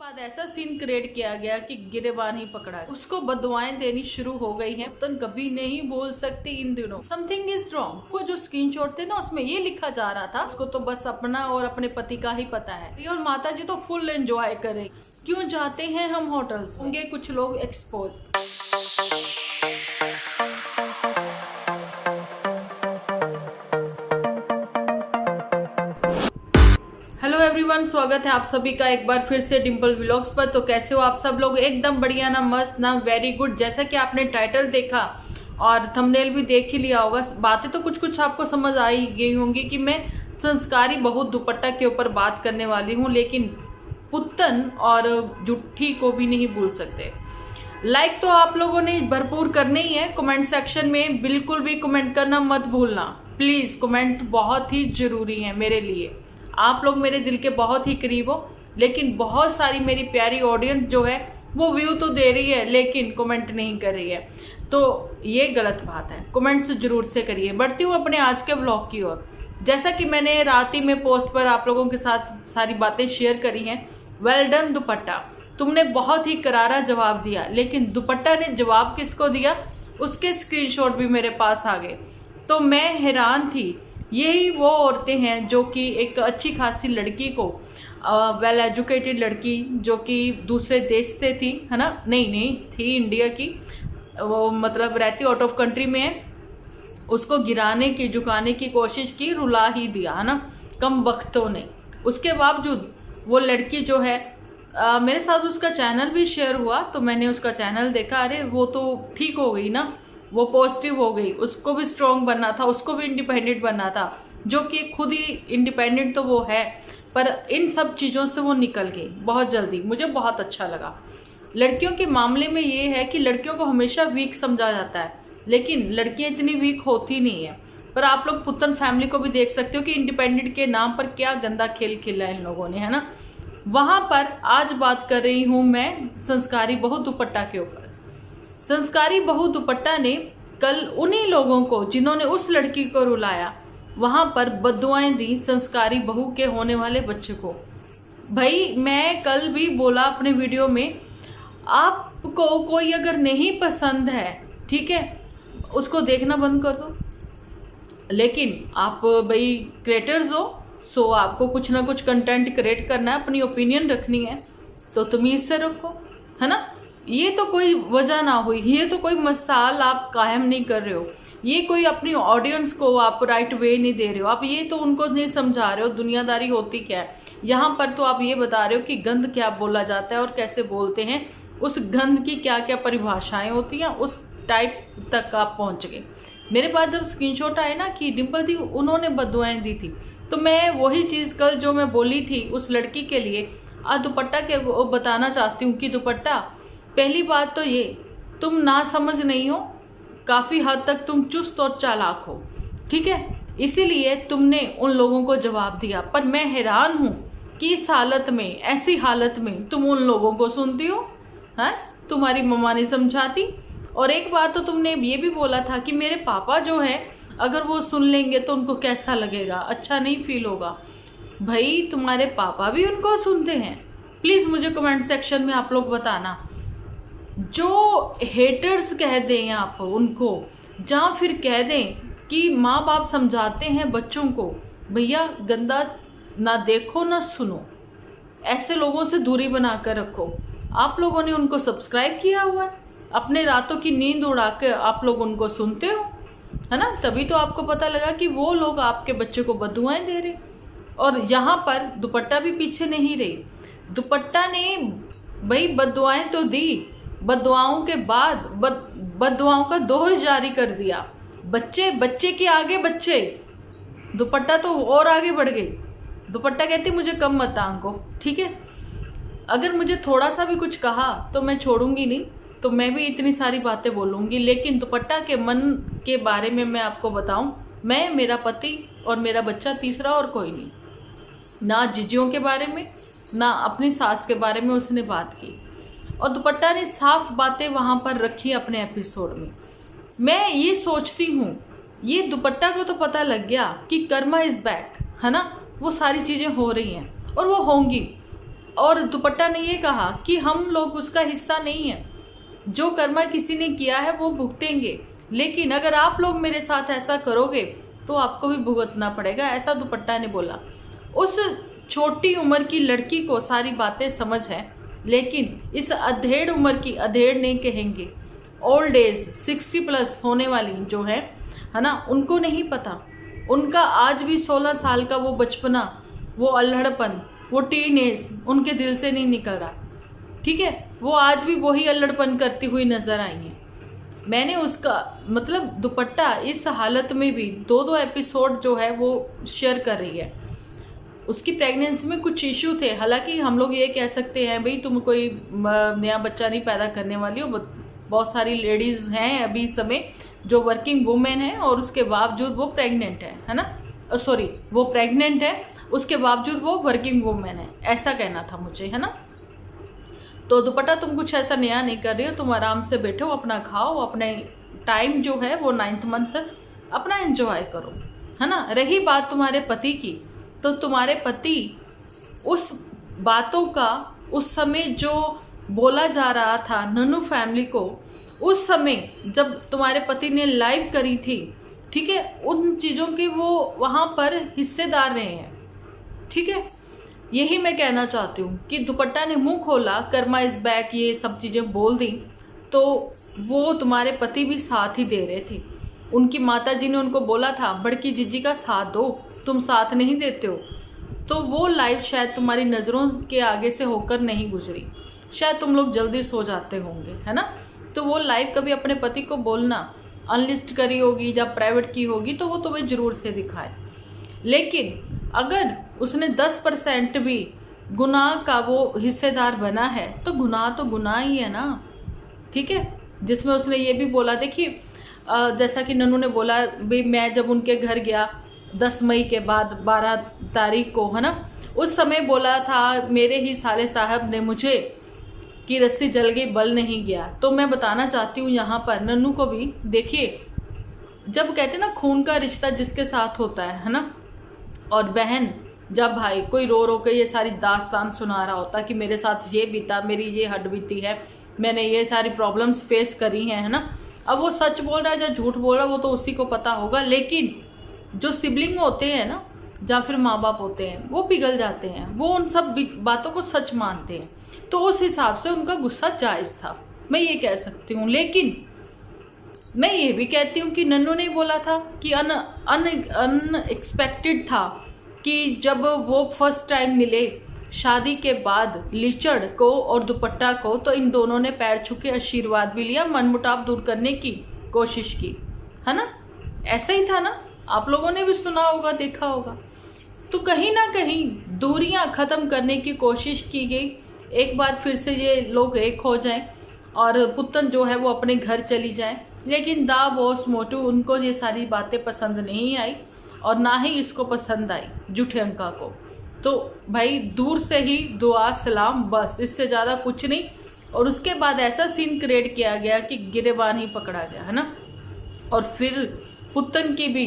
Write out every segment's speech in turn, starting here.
बाद ऐसा scene create किया गया कि गिरेबान ही पकड़ा, उसको बददुआएं देनी शुरू हो गई हैं। तो कभी नहीं बोल सकती इन दिनों समथिंग इज रॉन्ग। को जो स्क्रीनशॉट थे ना उसमें ये लिखा जा रहा था उसको तो बस अपना और अपने पति का ही पता है और माता जी तो फुल एंजॉय करे। क्यों जाते हैं हम होटल्स, होंगे कुछ लोग एक्सपोज। हेलो एवरीवन, स्वागत है आप सभी का एक बार फिर से डिम्पल व्लॉग्स पर। तो कैसे हो आप सब लोग? एकदम बढ़िया ना, मस्त ना, वेरी गुड। जैसा कि आपने टाइटल देखा और थंबनेल भी देख ही लिया होगा, बातें तो कुछ कुछ आपको समझ आ ही गई होंगी कि मैं संस्कारी बहू दुपट्टा के ऊपर बात करने वाली हूँ, लेकिन पुत्तन और जुट्ठी को भी नहीं भूल सकते। लाइक तो आप लोगों ने भरपूर करने ही है। कमेंट सेक्शन में बिल्कुल भी कमेंट करना मत भूलना प्लीज़। कमेंट बहुत ही ज़रूरी है मेरे लिए। आप लोग मेरे दिल के बहुत ही करीब हो, लेकिन बहुत सारी मेरी प्यारी ऑडियंस जो है वो व्यू तो दे रही है लेकिन कमेंट नहीं कर रही है, तो ये गलत बात है। कमेंट्स जरूर से करिए। बढ़ती हूँ अपने आज के व्लॉग की ओर। जैसा कि मैंने रात ही में पोस्ट पर आप लोगों के साथ सारी बातें शेयर करी हैं। वेल डन दुपट्टा, तुमने बहुत ही करारा जवाब दिया, लेकिन दुपट्टा ने जवाब किसको दिया उसके स्क्रीनशॉट भी मेरे पास आ गए। तो मैं हैरान थी। यही वो औरतें हैं जो कि एक अच्छी खासी लड़की को, वेल एजुकेटेड लड़की जो कि दूसरे देश से थी, है ना, नहीं थी इंडिया की, वो मतलब रहती आउट ऑफ कंट्री में है, उसको गिराने की झुकाने की कोशिश की, रुला ही दिया, है ना, कम वक्तों ने। उसके बावजूद वो लड़की जो है, मेरे साथ उसका चैनल भी शेयर हुआ तो मैंने उसका चैनल देखा। अरे वो तो ठीक हो गई ना, वो पॉजिटिव हो गई, उसको भी स्ट्रॉन्ग बनना था, उसको भी इंडिपेंडेंट बनना था, जो कि खुद ही इंडिपेंडेंट तो वो है, पर इन सब चीज़ों से वो निकल गई बहुत जल्दी। मुझे बहुत अच्छा लगा। लड़कियों के मामले में ये है कि लड़कियों को हमेशा वीक समझा जाता है, लेकिन लड़कियां इतनी वीक होती नहीं है। पर आप लोग पुत्तन फैमिली को भी देख सकते हो कि इंडिपेंडेंट के नाम पर क्या गंदा खेल खेला है इन लोगों ने, है ना। वहाँ पर आज बात कर रही हूँ मैं संस्कारी बहू दुपट्टा के ऊपर। संस्कारी बहू दुपट्टा ने कल उन्हीं लोगों को जिन्होंने उस लड़की को रुलाया, वहाँ पर बद्दुआएं दी संस्कारी बहू के होने वाले बच्चे को। भाई मैं कल भी बोला अपने वीडियो में, आपको कोई अगर नहीं पसंद है, ठीक है, उसको देखना बंद कर दो। लेकिन आप भाई क्रिएटर्स हो, सो आपको कुछ ना कुछ कंटेंट क्रिएट करना है, अपनी ओपिनियन रखनी है, तो तमीज़ से रखो, है ना। ये तो कोई वजह ना हुई, ये तो कोई मसाल आप कायम नहीं कर रहे हो, ये कोई अपनी ऑडियंस को आप राइट वे नहीं दे रहे हो, आप ये तो उनको नहीं समझा रहे हो दुनियादारी होती क्या है। यहाँ पर तो आप ये बता रहे हो कि गंद क्या बोला जाता है और कैसे बोलते हैं, उस गंद की क्या क्या परिभाषाएं होती हैं, उस टाइप तक आप पहुँच गए। मेरे पास जब स्क्रीनशॉट आए ना कि डिम्पल दी उन्होंने बद्दुआएं दी थी, तो मैं वही चीज़ कल जो मैं बोली थी उस लड़की के लिए आज दुपट्टा के बताना चाहती हूँ कि दुपट्टा, पहली बात तो ये, तुम ना समझ नहीं हो, काफ़ी हद तक तुम चुस्त और चालाक हो, ठीक है, इसीलिए तुमने उन लोगों को जवाब दिया। पर मैं हैरान हूँ कि इस हालत में, ऐसी हालत में तुम उन लोगों को सुनती हो, हैं? तुम्हारी मम्मा ने समझाती। और एक बार तो तुमने ये भी बोला था कि मेरे पापा जो हैं अगर वो सुन लेंगे तो उनको कैसा लगेगा, अच्छा नहीं फील होगा। भाई तुम्हारे पापा भी उनको सुनते हैं? प्लीज़ मुझे कमेंट सेक्शन में आप लोग बताना। जो हेटर्स कह दें आप उनको, या फिर कह दें कि माँ बाप समझाते हैं बच्चों को, भैया गंदा ना देखो ना सुनो, ऐसे लोगों से दूरी बना कर रखो। आप लोगों ने उनको सब्सक्राइब किया हुआ है, अपने रातों की नींद उड़ा के आप लोग उनको सुनते हो, है ना, तभी तो आपको पता लगा कि वो लोग आपके बच्चे को बद्दुआएं दे रहे। और यहाँ पर दुपट्टा भी पीछे नहीं रही। दुपट्टा ने भाई बद्दुआएं तो दी, बद्दुआओं के बाद बद्दुआओं का दोहर जारी कर दिया। बच्चे के आगे बच्चे, दुपट्टा तो और आगे बढ़ गई। दुपट्टा कहती मुझे कम मत आंको, ठीक है, अगर मुझे थोड़ा सा भी कुछ कहा तो मैं छोड़ूंगी नहीं, तो मैं भी इतनी सारी बातें बोलूँगी। लेकिन दुपट्टा के मन के बारे में मैं आपको बताऊँ, मैं, मेरा पति और मेरा बच्चा, तीसरा और कोई नहीं। ना जीजियों के बारे में, ना अपनी सास के बारे में उसने बात की। और दुपट्टा ने साफ बातें वहाँ पर रखी अपने एपिसोड में। मैं ये सोचती हूँ, ये दुपट्टा को तो पता लग गया कि कर्मा इज़ बैक, है ना, वो सारी चीज़ें हो रही हैं और वो होंगी। और दुपट्टा ने ये कहा कि हम लोग उसका हिस्सा नहीं है, जो कर्मा किसी ने किया है वो भुगतेंगे, लेकिन अगर आप लोग मेरे साथ ऐसा करोगे तो आपको भी भुगतना पड़ेगा, ऐसा दुपट्टा ने बोला। उस छोटी उम्र की लड़की को सारी बातें समझ है, लेकिन इस अधेड़ उम्र की, अधेड़ नहीं कहेंगे, ओल्ड एज 60+ होने वाली जो है ना, उनको नहीं पता। उनका आज भी 16 साल का वो बचपना, वो अल्हड़पन, वो टीन एज उनके दिल से नहीं निकल रहा। ठीक है, वो आज भी वही अल्हड़पन करती हुई नजर आई है। मैंने उसका मतलब दुपट्टा इस हालत में भी 2-2 एपिसोड जो है वो शेयर कर रही है। उसकी प्रेगनेंसी में कुछ इशू थे, हालांकि हम लोग ये कह सकते हैं भाई तुम कोई नया बच्चा नहीं पैदा करने वाली हो। बहुत सारी लेडीज़ हैं अभी इस समय जो वर्किंग वुमेन है और उसके बावजूद वो प्रेग्नेंट है ना, सॉरी वो प्रेग्नेंट है उसके बावजूद वो वर्किंग वुमेन है, ऐसा कहना था मुझे, है ना। तो दुपट्टा तुम कुछ ऐसा नया नहीं कर रही हो, तुम आराम से बैठो, अपना खाओ, अपने टाइम जो है वो 9th मंथ अपना एंजॉय करो, है ना। रही बात तुम्हारे पति की, तो तुम्हारे पति उस बातों का उस समय जो बोला जा रहा था नन्नू फैमिली को, उस समय जब तुम्हारे पति ने लाइव करी थी, ठीक है, उन चीज़ों के वो वहाँ पर हिस्सेदार रहे हैं। ठीक है, यही मैं कहना चाहती हूँ कि दुपट्टा ने मुंह खोला, कर्मा इज बैक, ये सब चीज़ें बोल दी, तो वो तुम्हारे पति भी साथ ही दे रहे थे। उनकी माता जी ने उनको बोला था बड़की जीजी का साथ दो, तुम साथ नहीं देते हो। तो वो लाइव शायद तुम्हारी नज़रों के आगे से होकर नहीं गुजरी, शायद तुम लोग जल्दी सो जाते होंगे, है ना। तो वो लाइव कभी अपने पति को बोलना, अनलिस्ट करी होगी या प्राइवेट की होगी तो वो तुम्हें ज़रूर से दिखाए। लेकिन अगर उसने 10% भी गुनाह का वो हिस्सेदार बना है तो गुनाह ही है ना। ठीक है, जिसमें उसने ये भी बोला, देखिए जैसा कि नन्नू ने बोला भाई मैं जब उनके घर गया 10 मई के बाद 12 तारीख को, है ना, उस समय बोला था मेरे ही साले साहब ने मुझे कि रस्सी जल गई बल नहीं गया। तो मैं बताना चाहती हूँ यहाँ पर नन्नू को भी, देखिए जब कहते हैं ना खून का रिश्ता जिसके साथ होता है ना, और बहन जब भाई कोई रो रो के ये सारी दास्तान सुना रहा होता कि मेरे साथ ये बीता, मेरी ये हद बीती है, मैंने ये सारी प्रॉब्लम्स फेस करी हैं, है ना। अब वो सच बोल रहा है या झूठ बोल रहा है वो तो उसी को पता होगा, लेकिन जो सिबलिंग होते हैं ना या फिर माँ बाप होते हैं वो पिघल जाते हैं, वो उन सब बातों को सच मानते हैं, तो उस हिसाब से उनका गुस्सा जायज़ था, मैं ये कह सकती हूँ। लेकिन मैं ये भी कहती हूँ कि नन्नू ने बोला था कि अनएक्सपेक्टेड था कि जब वो फर्स्ट टाइम मिले शादी के बाद लीचड़ को और दुपट्टा को, तो इन दोनों ने पैर छू के आशीर्वाद भी लिया, मनमुटाव दूर करने की कोशिश की, है ना। ऐसा ही था ना, आप लोगों ने भी सुना होगा, देखा होगा। तो कहीं ना कहीं दूरियां ख़त्म करने की कोशिश की गई, एक बार फिर से ये लोग एक हो जाएं और पुतन जो है वो अपने घर चली जाए। लेकिन दा बॉस मोटू उनको ये सारी बातें पसंद नहीं आई और ना ही इसको पसंद आई जूठे अंका को। तो भाई दूर से ही दुआ सलाम, बस इससे ज़्यादा कुछ नहीं। और उसके बाद ऐसा सीन क्रिएट किया गया कि गिरेबान ही पकड़ा गया, है ना। और फिर पुतन की भी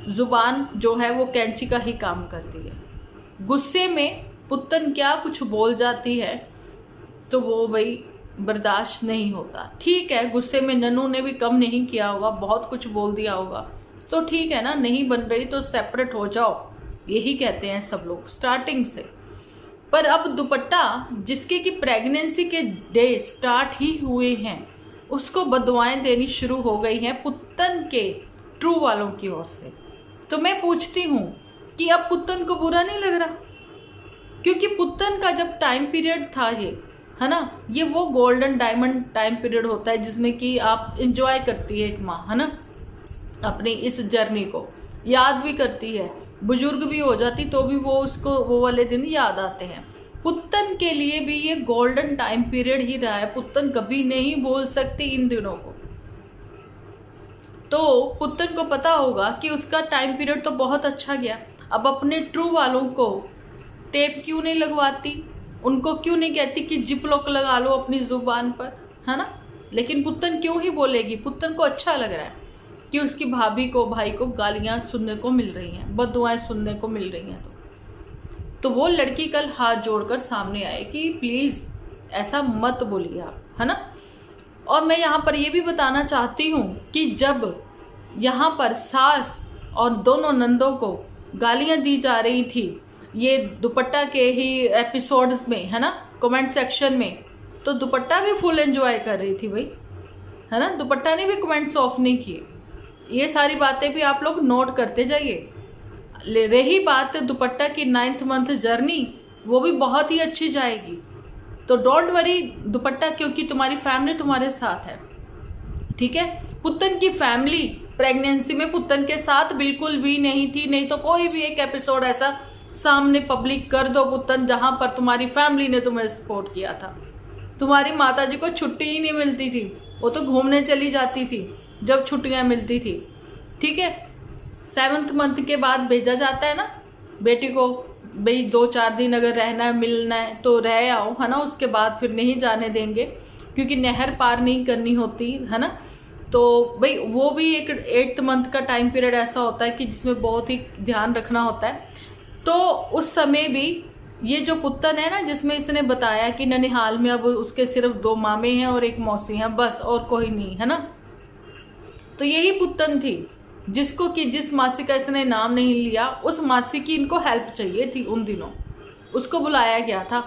ज़ुबान जो है वो कैंची का ही काम करती है। गुस्से में पुतन क्या कुछ बोल जाती है तो वो भाई बर्दाश्त नहीं होता। ठीक है, गुस्से में नन्नू ने भी कम नहीं किया होगा, बहुत कुछ बोल दिया होगा, तो ठीक है ना, नहीं बन रही तो सेपरेट हो जाओ, यही कहते हैं सब लोग स्टार्टिंग से। पर अब दुपट्टा जिसके कि प्रेगनेंसी के डे स्टार्ट ही हुए हैं उसको बदुआएं देनी शुरू हो गई हैं पुतन के ट्रू वालों की ओर से। तो मैं पूछती हूँ कि अब पुतन को बुरा नहीं लग रहा? क्योंकि पुतन का जब टाइम पीरियड था ये, है ना, ये वो गोल्डन डायमंड टाइम पीरियड होता है जिसमें कि आप इंजॉय करती है एक माँ, है ना, अपनी इस जर्नी को याद भी करती है, बुजुर्ग भी हो जाती तो भी वो उसको वो वाले दिन याद आते हैं। पुतन के लिए भी ये गोल्डन टाइम पीरियड ही रहा है, पुतन कभी नहीं भूल सकती इन दिनों को। तो पुतन को पता होगा कि उसका टाइम पीरियड तो बहुत अच्छा गया, अब अपने ट्रू वालों को टेप क्यों नहीं लगवाती, उनको क्यों नहीं कहती कि जिप लॉक लगा लो अपनी जुबान पर, है ना। लेकिन पुतन क्यों ही बोलेगी, पुतन को अच्छा लग रहा है कि उसकी भाभी को भाई को गालियाँ सुनने को मिल रही हैं, बददुआएं सुनने को मिल रही हैं। तो वो लड़की कल हाथ जोड़कर सामने आए कि प्लीज़ ऐसा मत बोलिए आप, है ना। और मैं यहाँ पर ये भी बताना चाहती हूँ कि जब यहाँ पर सास और दोनों नंदों को गालियाँ दी जा रही थी ये दुपट्टा के ही एपिसोड्स में, है ना, कमेंट सेक्शन में, तो दुपट्टा भी फुल एंजॉय कर रही थी भाई, है ना। दुपट्टा ने भी कमेंट्स ऑफ नहीं किए। ये सारी बातें भी आप लोग नोट करते जाइए। रही बात दुपट्टा की 9th मंथ जर्नी, वो भी बहुत ही अच्छी जाएगी। तो डोंट वरी दुपट्टा, क्योंकि तुम्हारी फैमिली तुम्हारे साथ है, ठीक है। पुत्तन की फैमिली प्रेगनेंसी में पुत्तन के साथ बिल्कुल भी नहीं थी। नहीं तो कोई भी एक एपिसोड ऐसा सामने पब्लिक कर दो पुत्तन जहां पर तुम्हारी फैमिली ने तुम्हें सपोर्ट किया था। तुम्हारी माताजी को छुट्टी ही नहीं मिलती थी, वो तो घूमने चली जाती थी जब छुट्टियां मिलती थी, ठीक है। 7th मंथ के बाद भेजा जाता है ना बेटी को, भाई 2-4 दिन अगर रहना है मिलना है तो रह आओ, है ना। उसके बाद फिर नहीं जाने देंगे क्योंकि नहर पार नहीं करनी होती, है ना। तो भाई वो भी एक 8th मंथ का टाइम पीरियड ऐसा होता है कि जिसमें बहुत ही ध्यान रखना होता है। तो उस समय भी ये जो पुत्तन है ना, जिसमें इसने बताया कि ननिहाल में अब उसके सिर्फ 2 मामे हैं और एक मौसी हैं, बस और कोई नहीं, है ना। तो यही पुत्तन थी जिसको कि जिस मासी का इसने नाम नहीं लिया, उस मासी की इनको हेल्प चाहिए थी उन दिनों, उसको बुलाया गया था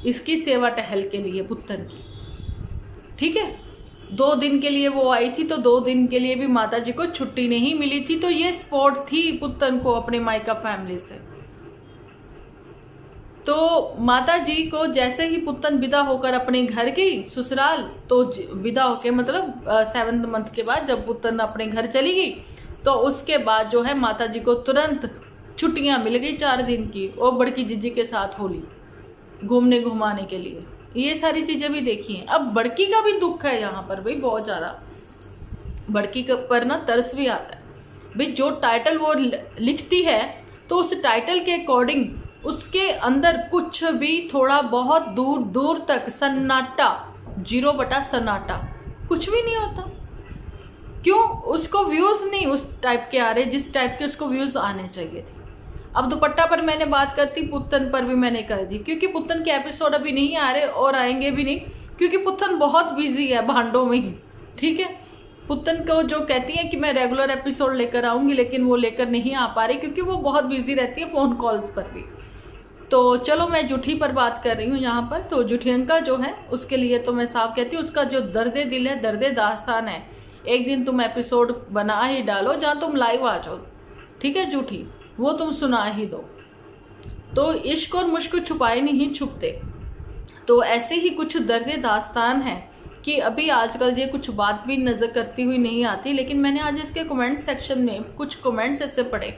इसकी सेवा टहल के लिए पुत्तन की, ठीक है। 2 दिन के लिए वो आई थी, तो 2 दिन के लिए भी माता जी को छुट्टी नहीं मिली थी। तो ये सपोर्ट थी पुत्तन को अपने मायका फैमिली से। तो माता जी को जैसे ही पुत्तन विदा होकर अपने घर गई ससुराल, तो विदा होके मतलब 7th मंथ के बाद जब पुत्तन अपने घर चली गई, तो उसके बाद जो है माता जी को तुरंत छुट्टियां मिल गई 4 दिन की, और बड़की जीजी के साथ होली घूमने घुमाने के लिए। ये सारी चीज़ें भी देखी हैं। अब बड़की का भी दुख है यहाँ पर भाई, बहुत ज़्यादा बड़की पर ना तरस भी आता है भाई। जो टाइटल वो लिखती है तो उस टाइटल के अकॉर्डिंग उसके अंदर कुछ भी थोड़ा बहुत दूर दूर तक सन्नाटा, 0 सन्नाटा, कुछ भी नहीं होता। क्यों? उसको व्यूज़ नहीं उस टाइप के आ रहे जिस टाइप के उसको व्यूज़ आने चाहिए थे। अब दुपट्टा पर मैंने बात करती, पुत्तन पर भी मैंने कर दी, क्योंकि पुत्तन के एपिसोड अभी नहीं आ रहे और आएंगे भी नहीं, क्योंकि पुत्तन बहुत बिजी है भांडों में ही, ठीक है। पुत्तन को जो कहती है कि मैं रेगुलर एपिसोड लेकर आऊँगी, लेकिन वो लेकर नहीं आ पा रही क्योंकि वो बहुत बिजी रहती है फ़ोन कॉल्स पर भी। तो चलो मैं जूठी पर बात कर रही हूँ यहाँ पर। तो जूठियंका जो है उसके लिए तो मैं साफ कहती हूँ, उसका जो दर्द दिल है, दर्द दास्तान है, एक दिन तुम एपिसोड बना ही डालो जहाँ तुम लाइव आ जाओ, ठीक है जूठी, वो तुम सुना ही दो। तो इश्क और मुश्क छुपाए नहीं छुपते। तो ऐसे ही कुछ दर्द दास्तान है कि अभी आजकल ये कुछ बात भी नज़र करती हुई नहीं आती, लेकिन मैंने आज इसके कमेंट सेक्शन में कुछ कमेंट्स ऐसे पढ़े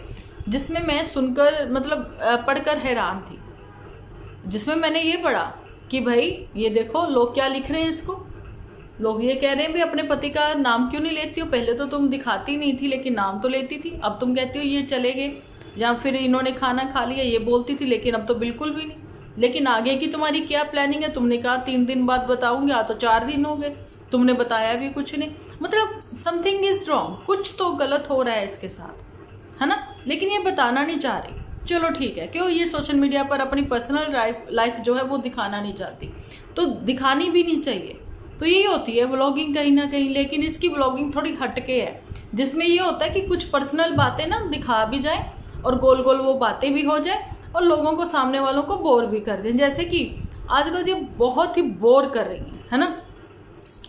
जिसमें मैं सुनकर मतलब पढ़कर हैरान थी। जिसमें मैंने ये पढ़ा कि भाई ये देखो लोग क्या लिख रहे हैं इसको। लोग ये कह रहे हैं भी अपने पति का नाम क्यों नहीं लेती हो, पहले तो तुम दिखाती नहीं थी लेकिन नाम तो लेती थी, अब तुम कहती हो ये चले गए या फिर इन्होंने खाना खा लिया, ये बोलती थी लेकिन अब तो बिल्कुल भी नहीं। लेकिन आगे की तुम्हारी क्या प्लानिंग है? तुमने कहा 3 दिन बाद बताऊंगी, आ तो 4 दिन हो गए, तुमने बताया भी कुछ नहीं। मतलब समथिंग इज रॉन्ग, कुछ तो गलत हो रहा है इसके साथ, है ना। लेकिन ये बताना नहीं चाह रही। चलो ठीक है, क्यों ये सोशल मीडिया पर अपनी पर्सनल लाइफ जो है वो दिखाना नहीं चाहती, तो दिखानी भी नहीं चाहिए। तो यही होती है व्लॉगिंग कहीं ना कहीं, लेकिन इसकी व्लॉगिंग थोड़ी हटके है, जिसमें ये होता है कि कुछ पर्सनल बातें ना दिखा भी जाए और गोल गोल वो बातें भी हो जाए और लोगों को, सामने वालों को बोर भी कर दें, जैसे कि आजकल ये बहुत ही बोर कर रही हैं, है ना।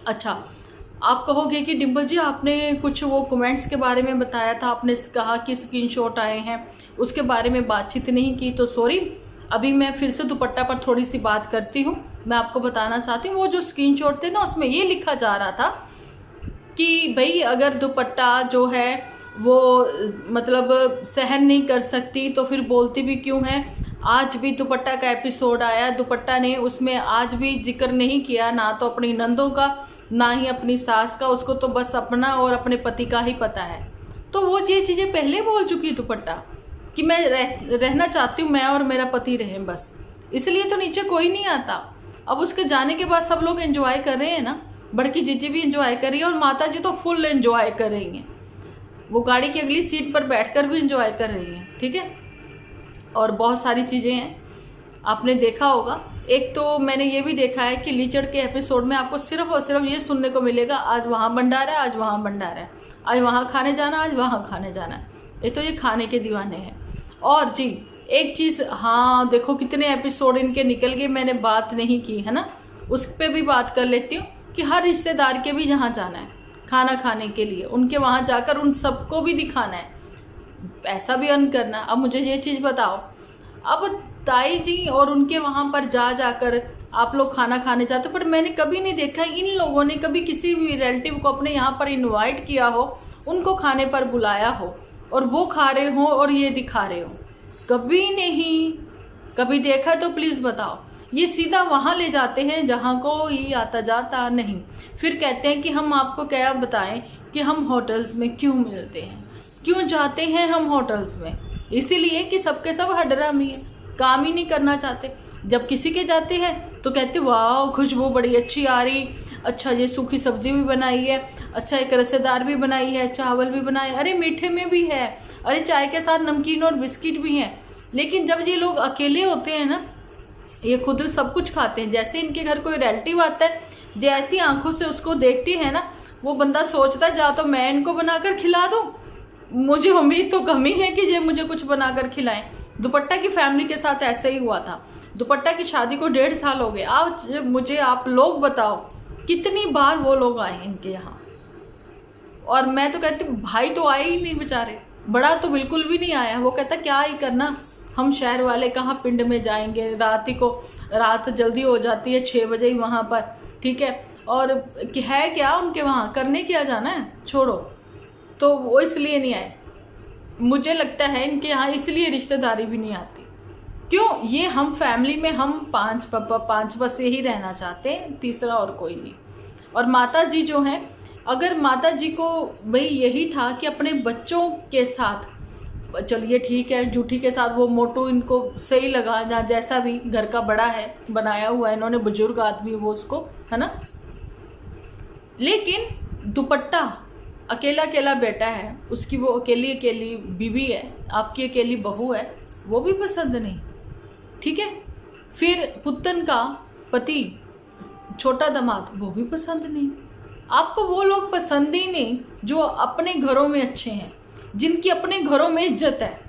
अच्छा, आप कहोगे कि डिम्पल जी आपने कुछ वो कमेंट्स के बारे में बताया था, आपने कहा कि स्क्रीनशॉट आए हैं, उसके बारे में बातचीत नहीं की, तो सॉरी। अभी मैं फिर से दुपट्टा पर थोड़ी सी बात करती हूँ। मैं आपको बताना चाहती हूँ वो जो स्क्रीनशॉट थे ना, उसमें ये लिखा जा रहा था कि भाई अगर दुपट्टा जो है वो मतलब सहन नहीं कर सकती तो फिर बोलती भी क्यों है। आज भी दुपट्टा का एपिसोड आया, दुपट्टा ने उसमें आज भी जिक्र नहीं किया ना तो अपनी नंदों का ना ही अपनी सास का, उसको तो बस अपना और अपने पति का ही पता है। तो वो ये चीज़ें पहले बोल चुकी दुपट्टा कि मैं रहना चाहती हूँ, मैं और मेरा पति रहें बस, इसलिए तो नीचे कोई नहीं आता। अब उसके जाने के बाद सब लोग एंजॉय कर रहे हैं ना, बड़की जीजी भी एंजॉय कर रही है और माता जी तो फुल एंजॉय कर रही हैं, वो गाड़ी की अगली सीट पर बैठकर भी एंजॉय कर रही हैं, ठीक है। और बहुत सारी चीज़ें हैं आपने देखा होगा। एक तो मैंने ये भी देखा है कि लीचड़ के एपिसोड में आपको सिर्फ और सिर्फ ये सुनने को मिलेगा, आज वहाँ भंडारा है, आज वहाँ भंडारा है, आज वहाँ खाने जाना, आज वहाँ खाने जाना है। ये तो ये खाने के दीवाने हैं। और जी एक चीज़, हाँ देखो कितने एपिसोड इनके निकल गए, मैंने बात नहीं की है ना, उस पर भी बात कर लेती हूँ कि हर रिश्तेदार के भी जहाँ जाना है खाना खाने के लिए, उनके वहाँ जाकर उन सबको भी दिखाना है, पैसा भी अर्न करना। अब मुझे ये चीज़ बताओ, अब ताई जी और उनके वहाँ पर जाकर आप लोग खाना खाने जाते हो, पर मैंने कभी नहीं देखा इन लोगों ने कभी किसी भी रिलेटिव को अपने यहाँ पर इनवाइट किया हो, उनको खाने पर बुलाया हो और वो खा रहे हो और ये दिखा रहे हो। कभी नहीं, कभी देखा तो प्लीज़ बताओ। ये सीधा वहाँ ले जाते हैं जहाँ कोई आता जाता नहीं, फिर कहते हैं कि हम आपको क्या बताएं कि हम होटल्स में क्यों मिलते हैं, क्यों जाते हैं हम होटल्स में, इसीलिए कि सबके सब हडरामी है, काम ही नहीं करना चाहते। जब किसी के जाते हैं तो कहते वाह खुशबू बड़ी अच्छी आ रही, अच्छा ये सूखी सब्जी भी बनाई है, अच्छा एक रसेदार भी बनाई है, चावल भी बनाए, अरे मीठे में भी है, अरे चाय के साथ नमकीन और बिस्किट भी हैं। लेकिन जब ये लोग अकेले होते हैं ना, ये खुद सब कुछ खाते हैं। जैसे इनके घर कोई रिलेटिव आता है, जैसी आंखों से उसको देखती है ना, वो बंदा सोचता है जा तो मैं इनको बनाकर खिला दूँ, मुझे उम्मीद तो कम ही है कि ये मुझे कुछ बनाकर खिलाएं। दुपट्टा की फैमिली के साथ ऐसे ही हुआ था। दुपट्टा की शादी को 1.5 साल हो गए। आज मुझे आप लोग बताओ कितनी बार वो लोग आए इनके यहाँ, और मैं तो कहती भाई तो आए ही नहीं बेचारे, बड़ा तो बिल्कुल भी नहीं आया। वो कहता क्या ही करना, हम शहर वाले कहाँ पिंड में जाएंगे, रात जल्दी हो जाती है 6 बजे ही वहाँ पर, ठीक है, और है क्या उनके वहाँ करने, क्या जाना है, छोड़ो। तो वो इसलिए नहीं आए। मुझे लगता है इनके यहाँ इसलिए रिश्तेदारी भी नहीं आती। क्यों? ये हम फैमिली में हम 5 बस यही रहना चाहते हैं, तीसरा और कोई नहीं। और माता जी जो हैं, अगर माता जी को भाई यही था कि अपने बच्चों के साथ, चलिए ठीक है, जूठी के साथ वो मोटू इनको सही लगा, जैसा भी घर का बड़ा है, बनाया हुआ है इन्होंने, बुजुर्ग आदमी वो उसको, है ना। लेकिन दुपट्टा अकेला अकेला बेटा है, उसकी वो अकेली अकेली बीवी है, आपकी अकेली बहू है, वो भी पसंद नहीं, ठीक है। फिर पुत्तन का पति छोटा दामाद, वो भी पसंद नहीं। आपको वो लोग पसंद ही नहीं जो अपने घरों में अच्छे हैं, जिनकी अपने घरों में इज्जत है,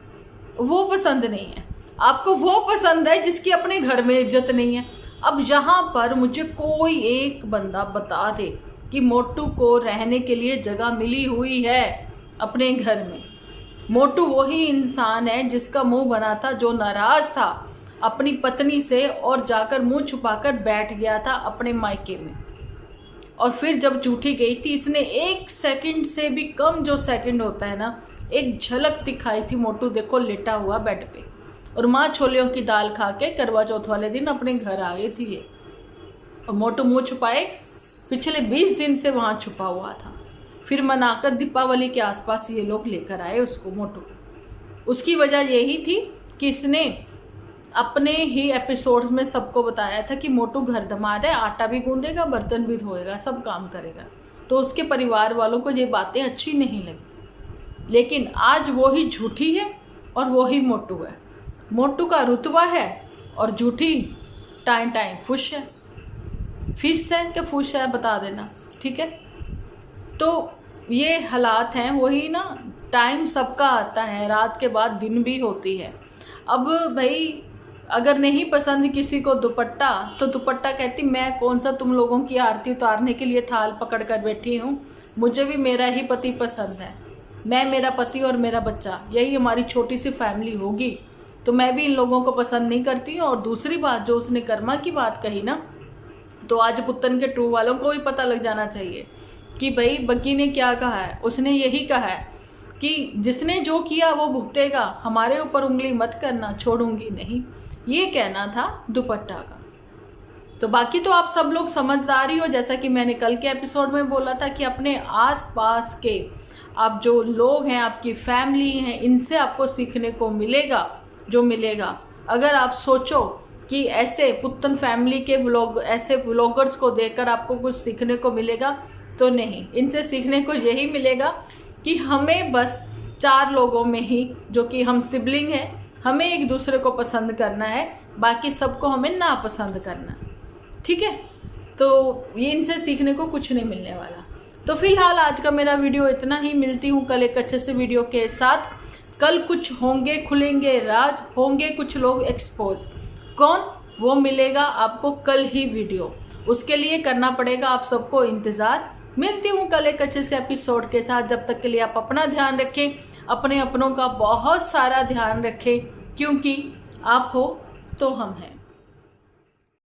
वो पसंद नहीं है। आपको वो पसंद है जिसकी अपने घर में इज्जत नहीं है। अब यहाँ पर मुझे कोई एक बंदा बता दे कि मोटू को रहने के लिए जगह मिली हुई है अपने घर में। मोटू वही इंसान है जिसका मुंह बना था, जो नाराज था अपनी पत्नी से और जाकर मुंह छुपाकर बैठ गया था अपने मायके में। और फिर जब जूठी गई थी, इसने 1 सेकंड से भी कम जो सेकंड होता है ना, एक झलक दिखाई थी। मोटू देखो लेटा हुआ बेड पे, और माँ छोलियों की दाल खा के करवा चौथ वाले दिन अपने घर आ गई थी ये। और मोटू मुंह छुपाए पिछले 20 दिन से वहाँ छुपा हुआ था। फिर मनाकर दीपावली के आसपास ये लोग लेकर आए उसको, मोटू को। उसकी वजह यही थी कि इसने अपने ही एपिसोड्स में सबको बताया था कि मोटू घर दमाद है, आटा भी गूंदेगा, बर्तन भी धोएगा, सब काम करेगा। तो उसके परिवार वालों को ये बातें अच्छी नहीं लगी। लेकिन आज वो ही झूठी है और वो ही मोटू है। मोटू का रुतबा है और झूठी टाइम टाइम फुश है। फिश है कि फुश है बता देना, ठीक है। तो ये हालात हैं, वही ना, टाइम सबका आता है, रात के बाद दिन भी होती है। अब भाई अगर नहीं पसंद किसी को दुपट्टा, तो दुपट्टा कहती मैं कौन सा तुम लोगों की आरती उतारने के लिए थाल पकड़ कर बैठी हूँ, मुझे भी मेरा ही पति पसंद है, मैं, मेरा पति और मेरा बच्चा, यही हमारी छोटी सी फैमिली होगी। तो मैं भी इन लोगों को पसंद नहीं करती हूँ। और दूसरी बात, जो उसने कर्मा की बात कही ना, तो आज पुत्तन के ट्रू वालों को भी पता लग जाना चाहिए कि भाई बग्गी ने क्या कहा है। उसने यही कहा है कि जिसने जो किया वो भुगतेगा, हमारे ऊपर उंगली मत करना, छोड़ूंगी नहीं, ये कहना था दुपट्टा का। तो बाकी तो आप सब लोग समझदार ही हो, जैसा कि मैंने कल के एपिसोड में बोला था कि अपने आसपास के आप जो लोग हैं, आपकी फैमिली हैं, इनसे आपको सीखने को मिलेगा जो मिलेगा। अगर आप सोचो कि ऐसे पुत्तन फैमिली के ऐसे व्लॉगर्स को देखकर आपको कुछ सीखने को मिलेगा, तो नहीं। इनसे सीखने को यही मिलेगा कि हमें बस 4 लोगों में ही, जो कि हम सिबलिंग हैं, हमें एक दूसरे को पसंद करना है, बाकी सबको हमें ना पसंद करना, ठीक है। तो ये इनसे सीखने को कुछ नहीं मिलने वाला। तो फिलहाल आज का मेरा वीडियो इतना ही। मिलती हूँ कल एक अच्छे से वीडियो के साथ। कल कुछ होंगे, खुलेंगे राज, होंगे कुछ लोग एक्सपोज। कौन, वो मिलेगा आपको कल ही वीडियो। उसके लिए करना पड़ेगा आप सबको इंतज़ार। मिलती हूँ कल एक अच्छे से एपिसोड के साथ। जब तक के लिए आप अपना ध्यान रखें, अपने अपनों का बहुत सारा ध्यान रखें, क्योंकि आप हो तो हम हैं।